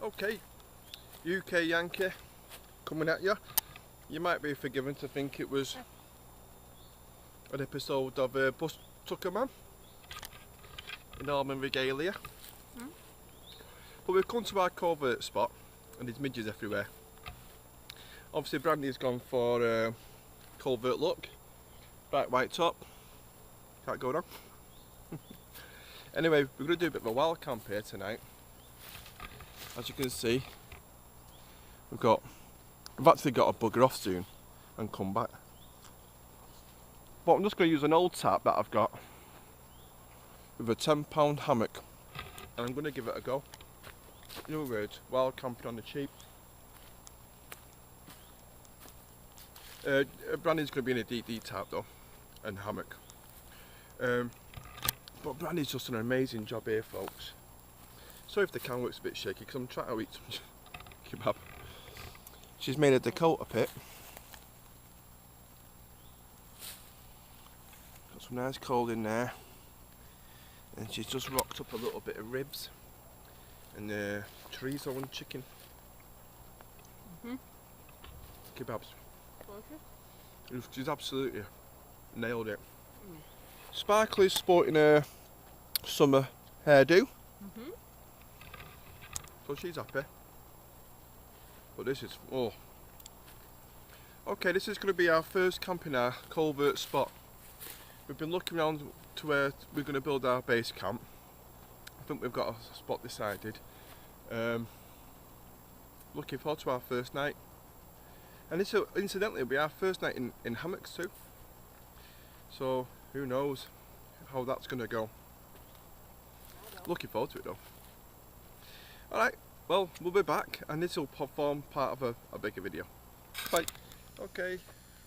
Okay, UK Yankee coming at you. You might be forgiven to think it was an episode of Bus Tucker Man in Almond Regalia. But we've come to our covert spot and there's midges everywhere. Obviously Brandy's gone for covert look, bright white top, can't go wrong. Anyway, we're going to do a bit of a wild camp here tonight. As you can see, I've actually got to bugger off soon and come back. But I'm just going to use an old tap that I've got with a £10 hammock and I'm going to give it a go. In other words, wild camping on the cheap. Brandy's going to be in a DD tap though, and hammock. But Brandy's just done an amazing job here, folks. Sorry if the camera looks a bit shaky because I'm trying to eat some kebab. She's made a Dakota pit. Got some nice coal in there. And she's just rocked up a little bit of ribs and chorizo and chicken. Kebabs. Okay. She's absolutely nailed it. Sparkly's sporting a summer hairdo. So she's happy. But this is, okay, this is going to be our first camp in our covert spot. We've been looking around to where we're going to build our base camp. I think we've got a spot decided. Looking forward to our first night. And this will incidentally be our first night in hammocks too. So who knows how that's going to go. Looking forward to it though. Alright, well, we'll be back and this will form part of a bigger video. Bye. Okay,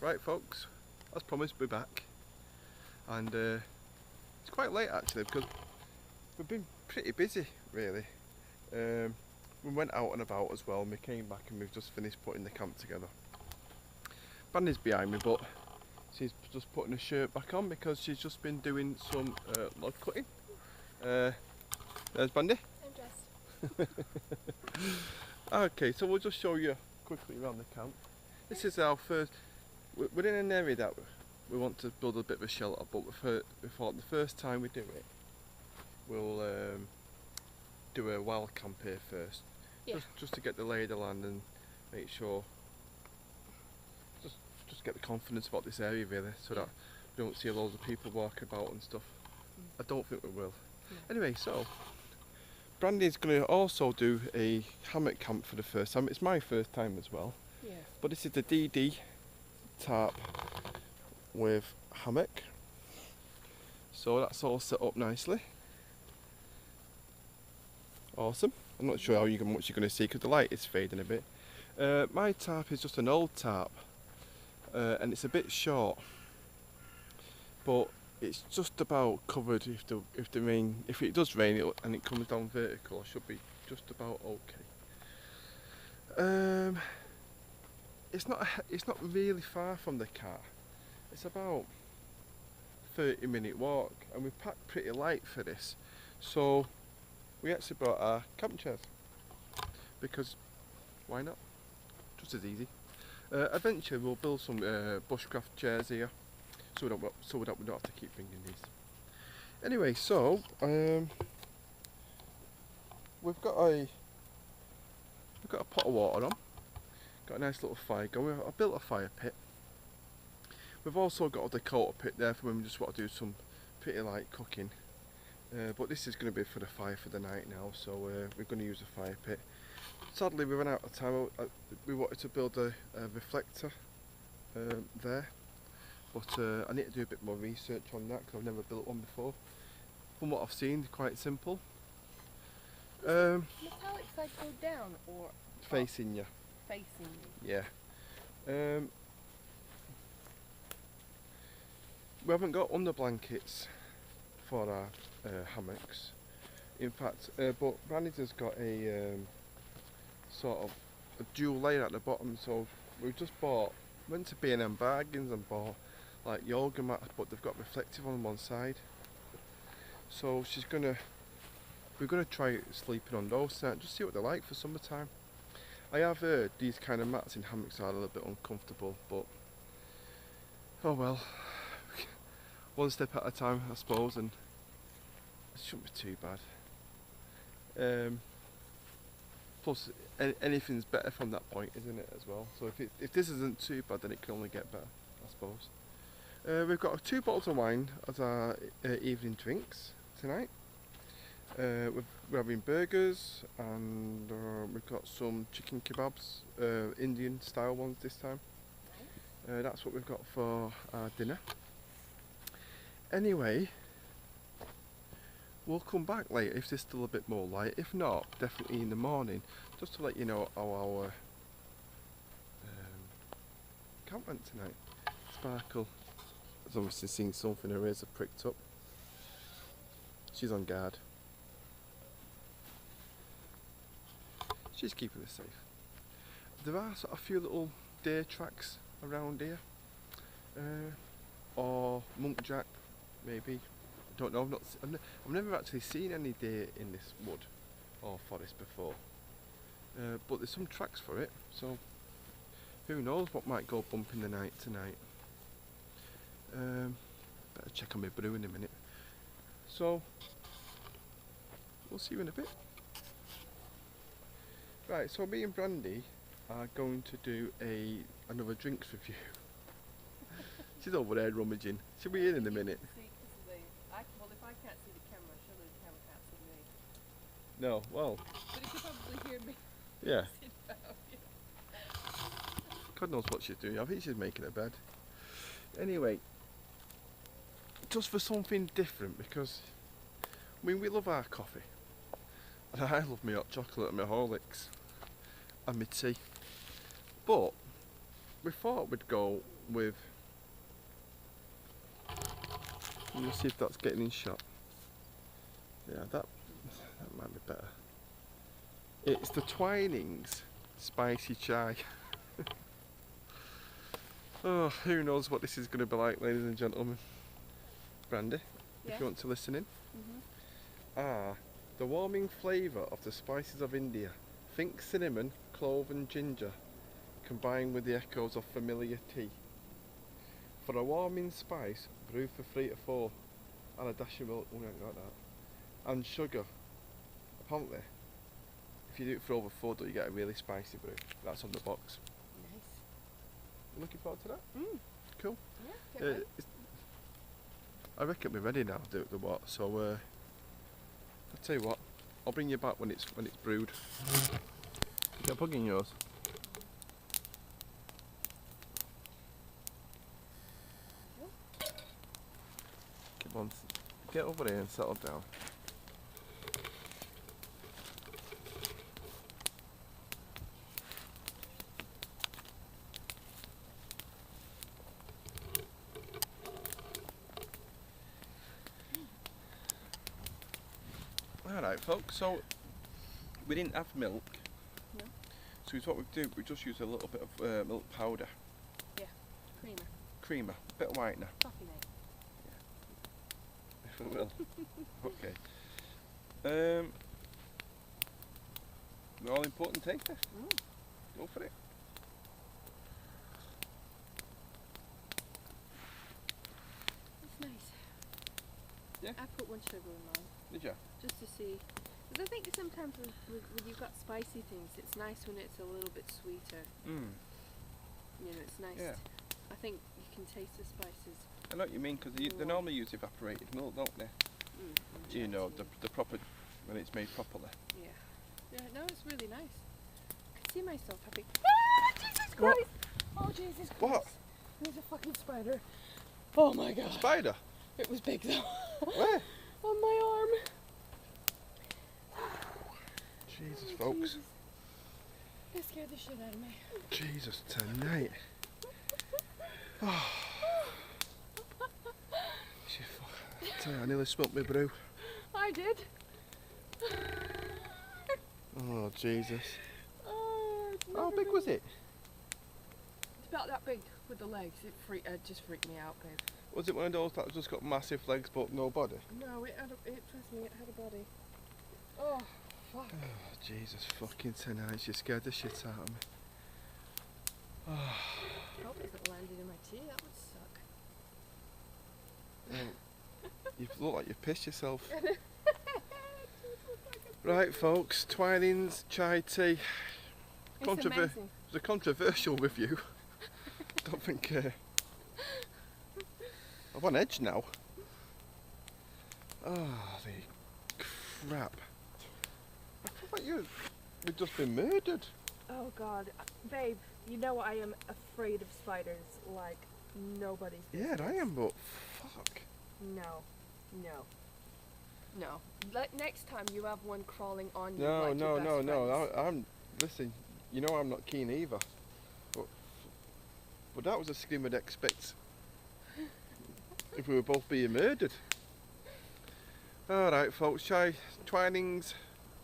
right folks, as promised, we're back. And it's quite late actually because we've been pretty busy really. We went out and about as well and we came back and we've just finished putting the camp together. Brandy's behind me but she's just putting a shirt back on because she's just been doing some log cutting. There's Brandy. Okay, so we'll just show you quickly around the camp. This is our first, we're in an area that we want to build a bit of a shelter, but we thought the first time we do it, we'll do a wild camp here first. Yeah. Just to get the lay of the land and make sure, just get the confidence about this area really, so that we don't see loads of people walking about and stuff. I don't think we will. Anyway, so Brandy's going to also do a hammock camp for the first time. It's my first time as well. Yeah. But this is the DD tarp with hammock. So that's all set up nicely. Awesome. I'm not sure how much you're going to see because the light is fading a bit. My tarp is just an old tarp and it's a bit short. But it's just about covered if it does rain and it comes down vertical, I should be just about okay. It's not really far from the car. It's about 30-minute walk and we packed pretty light for this. So we actually brought our camp chairs because why not? Just as easy. Eventually we'll build some bushcraft chairs here. So we don't have to keep bringing these. Anyway, so we've got a pot of water on. Got a nice little fire going. I built a fire pit. We've also got a Dakota pit there for when we just want to do some pretty light cooking. But this is going to be for the fire for the night now, so we're going to use a fire pit. Sadly, we ran out of time. We wanted to build a reflector there. But I need to do a bit more research on that because I've never built one before. From what I've seen, quite simple. The metallic side go down or facing you? Facing you. Yeah. We haven't got under blankets for our hammocks. In fact, but Brandy's has got a sort of a dual layer at the bottom. So we just went to B&M Bargains and bought like yoga mats, but they've got reflective on one side. So she's gonna we're going to try sleeping on those tonight, just see what they're like for summertime. I have heard these kind of mats in hammocks are a little bit uncomfortable, but oh well, one step at a time I suppose, and it shouldn't be too bad. Plus anything's better from that point, isn't it, as well? So if this isn't too bad, then it can only get better, I suppose. We've got 2 bottles of wine as our evening drinks tonight. We're having burgers, and we've got some chicken kebabs, Indian style ones this time. That's what we've got for our dinner. Anyway, we'll come back later if there's still a bit more light. If not, definitely in the morning, just to let you know how our camp went tonight. Sparkle has obviously seen something, her ears are pricked up. She's on guard. She's keeping us safe. There are sort of a few little deer tracks around here, or munkjack, maybe. Don't know. I've never actually seen any deer in this wood or forest before, but there's some tracks for it. So who knows what might go bump in the night tonight. Better check on my brew in a minute. So we'll see you in a bit. Right, so me and Brandy are going to do another drinks review. She's over there rummaging. She'll be in a minute. Well, if I can't see the camera, surely the camera can't see me. No, well. But you can probably hear me. Yeah. Sit down, yeah. God knows what she's doing. I think she's making a bed. Anyway, just for something different, because I mean we love our coffee, and I love my hot chocolate and my Horlicks and my tea. But we thought we'd go with. Let me see if that's getting in shot. Yeah, that might be better. It's the Twinnings Spicy Chai. Oh, who knows what this is going to be like, ladies and gentlemen. Brandy, Yeah? if you want to listen in. The warming flavour of the spices of India. Think cinnamon, clove and ginger, combined with the echoes of familiar tea. For a warming spice, brew for 3 to 4, and a dash of milk, oh, I ain't got that, and sugar. Apparently, if you do it for over 4, you get a really spicy brew. That's on the box. Nice. Looking forward to that? Cool. Yeah, get I reckon we're ready now, the what, so I'll tell you what, I'll bring you back when it's brewed. You got a plug in yours? Come on, get over here and settle down. Alright folks, so we didn't have milk, No. so what we do, we just use a little bit of milk powder. Yeah, creamer. Creamer, bit of whitener. Coffee mate. If we will. Okay. The all important taste test. Go for it. It's nice. Yeah? I put 1 sugar in mine, Did you? just to see. Because I think sometimes when you've got spicy things, it's nice when it's a little bit sweeter. You know, it's nice. Yeah. I think you can taste the spices. I know what you mean, because they normally use evaporated milk, don't they? You know, the proper, when it's made properly. Yeah. Yeah, no, it's really nice. I can see myself having. Ah, Jesus What? Christ! Oh, Jesus Christ. What? There's a fucking spider. Oh my god. Spider? It was big though. Where? On my arm. Jesus, Oh, folks. Jesus. It scared the shit out of me. Jesus, tonight. Oh. I tell you, I nearly spilt my brew. I did. Oh, Jesus. Oh, it's How never big been- was it? It's about that big with the legs. It just freaked me out, babe. Was it one of those that just got massive legs but no body? No, trust me, it had a body. Oh, fuck. Oh, Jesus fucking tonight, you scared the shit out of me. Oh. I hope it hasn't landed in my tea, that would suck. Well, you look like you pissed yourself. Right folks, Twinnings Chai tea. It's amazing. It's a controversial review. Don't think I'm on edge now. Oh, the crap. I feel like you've just been murdered. Oh god, babe, you know I am afraid of spiders like nobody's business. Yeah, I am, but fuck. No. Next time you have one crawling on you No, like your best friends. I'm listen. You know I'm not keen either. But that was a scream I'd expect if we were both being murdered. All right, folks. Twinnings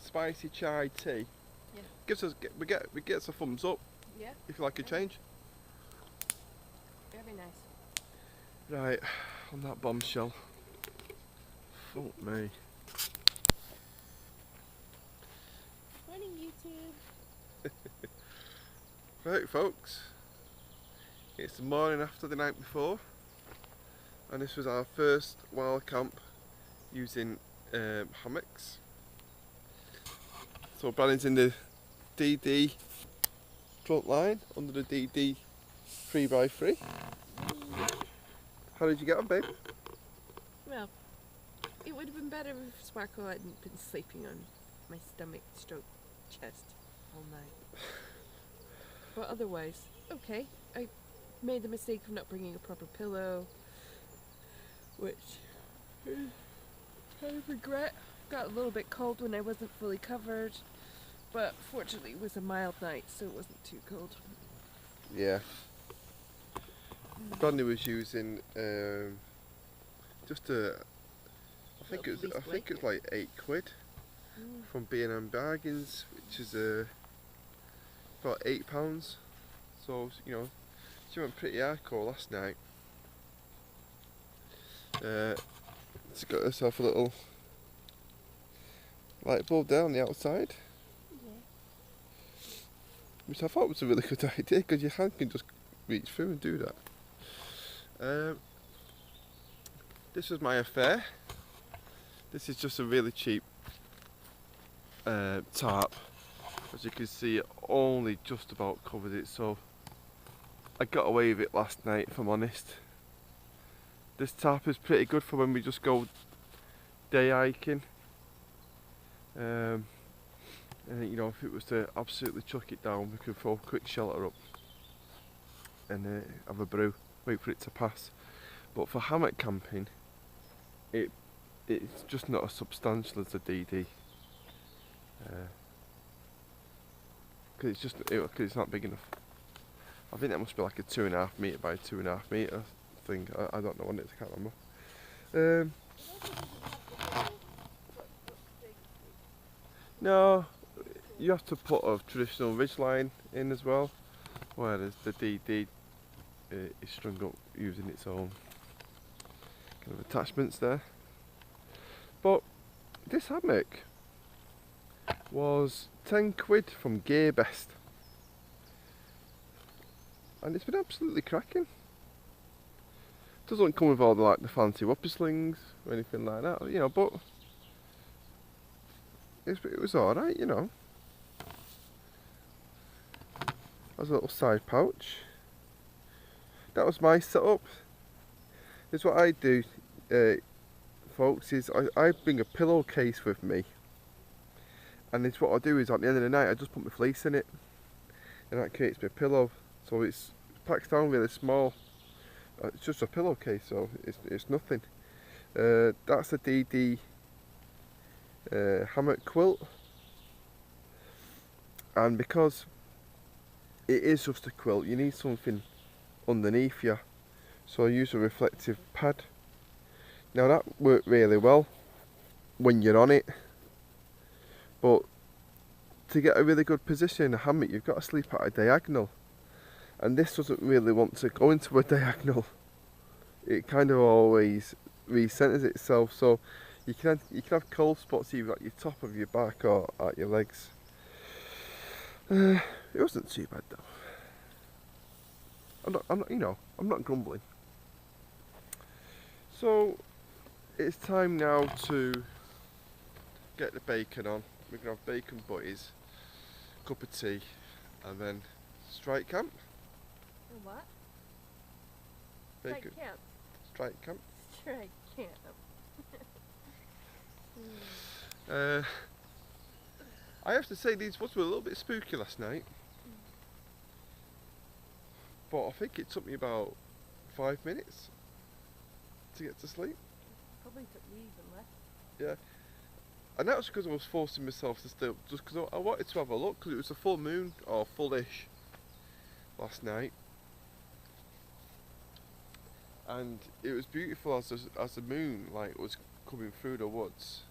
Spicy Chai tea. Yeah. We get us a thumbs up. Yeah. If you like a change. Very nice. Right, on that bombshell. Fuck me. Morning, YouTube. Right, folks. It's the morning after the night before, and this was our first wild camp using hammocks. So Brandon's in the DD front line under the DD 3x3. How did you get on, babe? Well, it would have been better if Sparkle hadn't been sleeping on my stomach stroke chest all night. But otherwise, okay. I made the mistake of not bringing a proper pillow, which I regret. Got a little bit cold when I wasn't fully covered, but fortunately it was a mild night, so it wasn't too cold. Yeah. Brandon was using just a. I think it was like £8 from B&M Bargains, which is about £8. So you know, she went pretty hardcore last night. She's got herself a little light bulb there on the outside, which I thought was a really good idea because your hand can just reach through and do that. This was my affair. This is just a really cheap tarp. As you can see, it only just about covered it, so I got away with it last night, if I'm honest. This tarp is pretty good for when we just go day hiking. And you know, if it was to absolutely chuck it down, we could throw a quick shelter up and have a brew, wait for it to pass. But for hammock camping, it's just not as substantial as a DD. Because it's not big enough. I think that must be like a 2.5 metre by 2.5 metre thing. I don't know what it is, I can't remember. No, you have to put a traditional ridgeline in as well, whereas the DD is strung up using its own kind of attachments there. But this hammock was £10 from Gearbest, and it's been absolutely cracking. Doesn't come with all the fancy whopper slings or anything like that, you know, but it was alright, you know. There's a little side pouch. That was my setup. This is what I do, folks, is I bring a pillowcase with me. And it's what I do is at the end of the night I just put my fleece in it. And that creates my pillow. So it's packed down really small. It's just a pillowcase, so it's nothing. That's a DD hammock quilt, and because it is just a quilt, you need something underneath you, so I use a reflective pad. Now that worked really well when you're on it, but to get a really good position in a hammock you've got to sleep at a diagonal, and this doesn't really want to go into a diagonal. It kind of always recenters itself, so You can have cold spots either at your top of your back or at your legs. It wasn't too bad though. I'm not grumbling. So it's time now to get the bacon on. We're gonna have bacon butties, cup of tea, and then strike camp. What? Bacon. Strike camp. Strike camp. Strike camp. I have to say these woods were a little bit spooky last night, but I think it took me about 5 minutes to get to sleep. Probably took me even less. Yeah, and that was because I was forcing myself to stay up, just because I wanted to have a look, because it was a full moon, or fullish, last night. And it was beautiful as the moon was coming through the woods.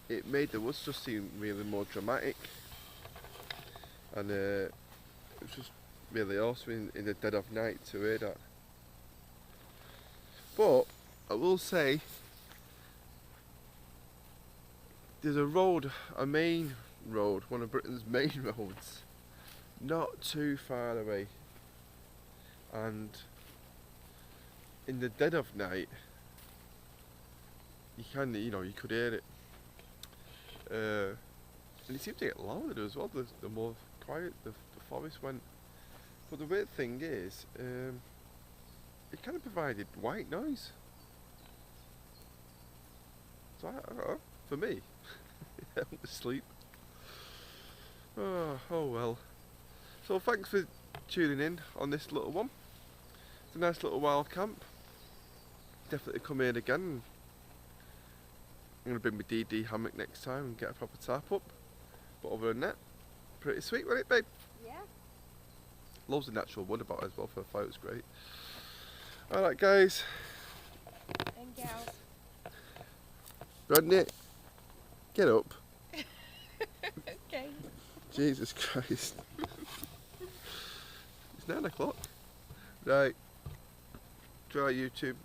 It made the woods just seem really more dramatic, and it was just really awesome in the dead of night to hear that. But I will say, there's a main road, one of Britain's main roads, not too far away, and in the dead of night, you could hear it, and it seemed to get louder as well. The more quiet the forest went. But the weird thing is, it kind of provided white noise. So I don't know, for me, I went to sleep. Oh well. So thanks for tuning in on this little one. It's a nice little wild camp. Definitely come in again. I'm going to bring my DD hammock next time and get a proper tarp up. But other than that, pretty sweet, wasn't it, babe? Yeah. Loves the natural wood about it as well for a fire, it's great. Alright guys. And gals. Rodney, get up. Okay. Jesus Christ. It's 9 o'clock. Right. Try YouTube.